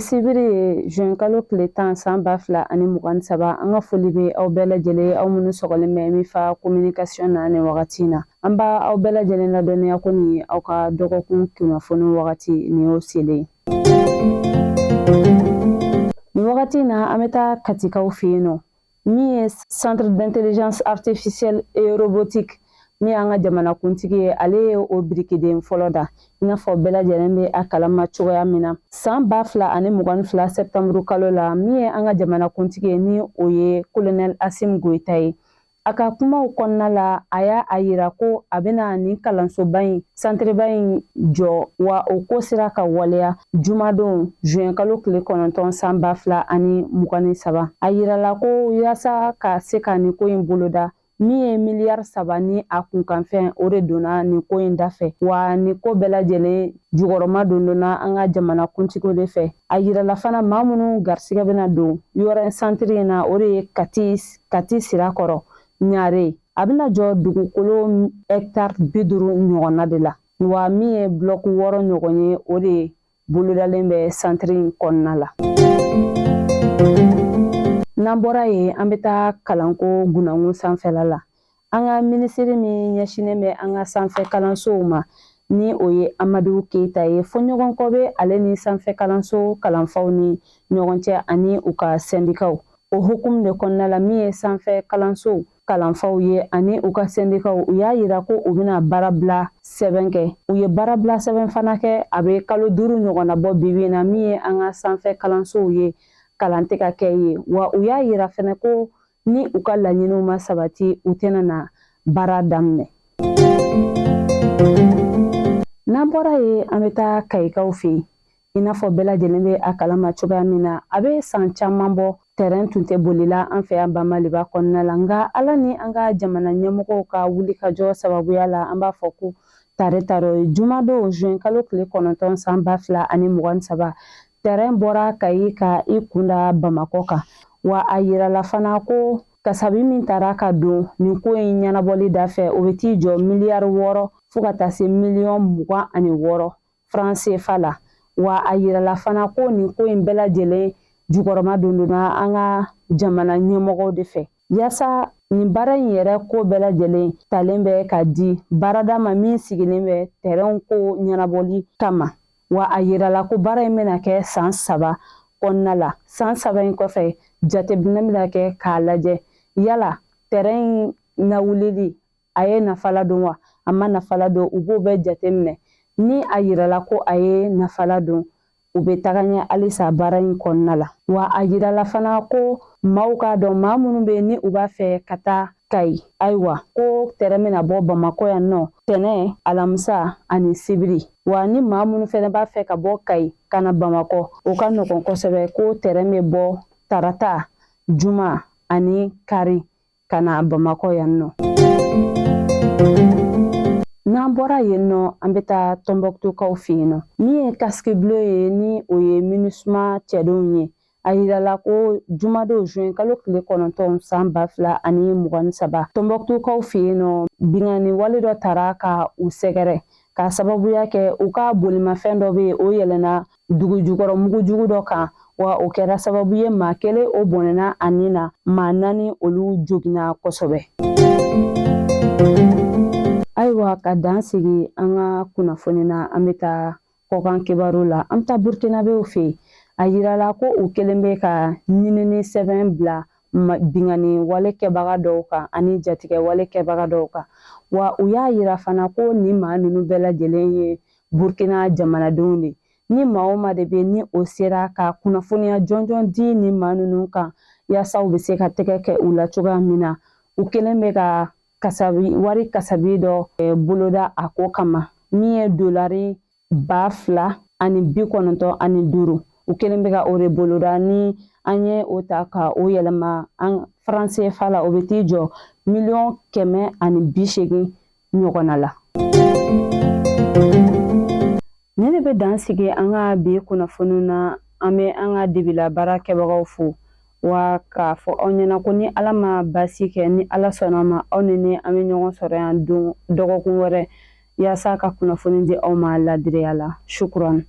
Sibiri juin kalo tile 10 san 2023 an ka foli bɛ aw bɛɛ lajɛlen aw minnu sɔgɔlen bɛ Mifa communication na nin wagati na. An b'a aw bɛɛ lajɛlen ladɔnniya ko nin aw ka dɔgɔkun kunnafoni wagati nin y'o selen. Nin wagati na an bɛ taa Katikaw fɛ yen nɔ min ye centre d'intelligence artificielle et robotique min y'an ka jamanakuntigi ye, ale ye o birikiden fɔlɔ da i n'a fɔ bɛɛ lajɛlen bɛ a kalama cogoya min na. San 2022 septembre kalo la min ye an ka jamanakuntigi ye ni o ye colonel Assimi Goïta ye. A ka kumaw kɔnɔna la a y'a yira ko a bɛna nin kalansoba in centreba in jɔ wa o ko sera ka waleya jumadon juin kalo tile 9 san 2023. A yirala ko yaasa ka se ka nin ko in boloda min ye miliyari 3 ni a kunkanfɛn o de donna nin ko in dafɛ wa nin ko bɛɛ lajɛlen jukɔrɔma donna an ka jamanakuntigiw de fɛ. A yirala fana maa minnu garisɛgɛ bɛna don yɔrɔ centre in na o de ye Kati Sirakɔrɔ Ɲare. A bɛna jɔ dugukolo hectare 50 ɲɔgɔnna de la wa min ye bloc 6 ɲɔgɔn ye o de bolodalen bɛ centre in kɔnɔna la. N'an bɔra yen an bɛ taa kalanko gunnakun sanfɛla la. An ka minisiri min ɲɛsinen bɛ an ka sanfɛ kalansow ma ni o ye Amadu Keyita ye, fɔɲɔgɔnkɔ bɛ ale ni sanfɛ kalanso kalanfaw ni ɲɔgɔn cɛ ani u ka syndikaw. O hukumu de kɔnɔna la min ye sanfɛ kalanso kalanfaw ye ani u ka syndikaw u y'a yira ko u bɛna baarabila sɛbɛn kɛ. U ye baarabila sɛbɛn fana kɛ a bɛ kalo 5 ɲɔgɔnna bɔ bibi na min ye an ka sanfɛ kalansow ye kalan tɛ ka kɛ ye wa u y'a yira fana ko ni u ka laɲiniw ma sabati u tɛna na baara daminɛ. N'an bɔra yen an bɛ taa Kayikaw fɛ yen i n'a fɔ bɛɛ lajɛlen bɛ a kalama cogoya min na a bɛ san caman bɔ terrain tun tɛ bolila an fɛ yan Maliba kɔnɔna la nka Ala ni an ka jamana ɲɛmɔgɔw ka wulikajɔ sababuya la an b'a fɔ ko tare jumadon juin kalo tile 9 san 2023 terrain bɔra Kayi ka i kunda Bamakɔ kan wa a yirala fana ko kasabi min taara ka don nin ko in ɲɛnabɔli dafɛ o bɛ t'i jɔ miliyari 6 fo ka taa se miliyɔn 26 francs CFA la wa a yirala fana ko nin ko in bɛɛ lajɛlen jukɔrɔma donna an ka jamana ɲɛmɔgɔw de fɛ yaasa nin baara in yɛrɛ ko bɛɛ lajɛlen talen bɛ ka di baarada ma min sigilen bɛ terrain ko ɲɛnabɔli kama wa a yirala ko baara in bɛna kɛ san 3 kɔnɔna la. San 3 in kɔfɛ jateminɛ bɛna kɛ k'a lajɛ yala terrain in lawulili a ye nafa ladon wa a ma nafa ladon u b'o bɛɛ jateminɛ ni a yirala ko a ye nafa ladon u bɛ taga ɲɛ halisa baara in kɔnɔna la wa a yirala fana ko maaw k'a dɔn maa minnu bɛ ni u b'a fɛ ka taa Kayi ayiwa ko terrain bɛna bɔ Bamakɔ yan nɔ tɛnɛn alamisa ani sibiri wa ni maa minnu fana b'a fɛ ka bɔ Kayi ka na Bamakɔ o ka nɔgɔn kosɛbɛ ko terrain bɛ bɔ tarata juma ani kari ka na Bamakɔ yan nɔ. N'an bɔra yen nɔ an bɛ taa Tɔnbɔkutukaw fɛ yen nɔ min ye casque bleu ye ni o ye MINUSMA cɛdenw ye a yirala ko jumadon juin kalo tile 9 san 2023 Tɔnbɔkutukaw fɛ yen nɔ bingani wale dɔ taara ka u sɛgɛrɛ ka sababuya kɛ u ka bolimafɛn dɔ bɛ yen o yɛlɛnna dugu jukɔrɔ mugujugu dɔ kan wa o kɛra sababu ye maa kelen o bɔnɛna a nin na maa 4 olu joginna kosɛbɛ. Ayiwa ka dan sigi an ka kunnafoni na an bɛ taa kɔkan kibaru la an bɛ taa Burkinabew fɛ yen a yirala ko u kelen bɛ ka ɲinini sɛbɛn bila bingani wale kɛbaga dɔw kan ani jatigɛ wale kɛbaga dɔw kan wa u y'a yira fana ko nin maa ninnu bɛɛ lajɛlen ye Burkina jamanadenw de ni maa o maa de bɛ ni o sera ka kunnafoniya jɔnjɔn di nin maa ninnu kan yaasa u bɛ se ka tɛgɛ kɛ u la cogoya min na u kelen bɛ ka wari kasabi dɔ boloda a ko kama min ye dolari 2,095 u kelen bɛ ka o de boloda ni an ye o ta ka o yɛlɛma an francs CFA la o bɛ t'i jɔ miliyɔn 180 ɲɔgɔnna la. Ne de bɛ dan sigi an ka bi kunnafoni na an bɛ an ka dibila baara kɛbagaw fo wa k'a fɔ aw ɲɛna ko ni Ala ma basi kɛ ni Ala sɔnna ma aw ni an bɛ ɲɔgɔn sɔrɔ yan don dɔgɔkun wɛrɛ yaasa ka kunnafoni di aw ma ladiriya la. Shukran.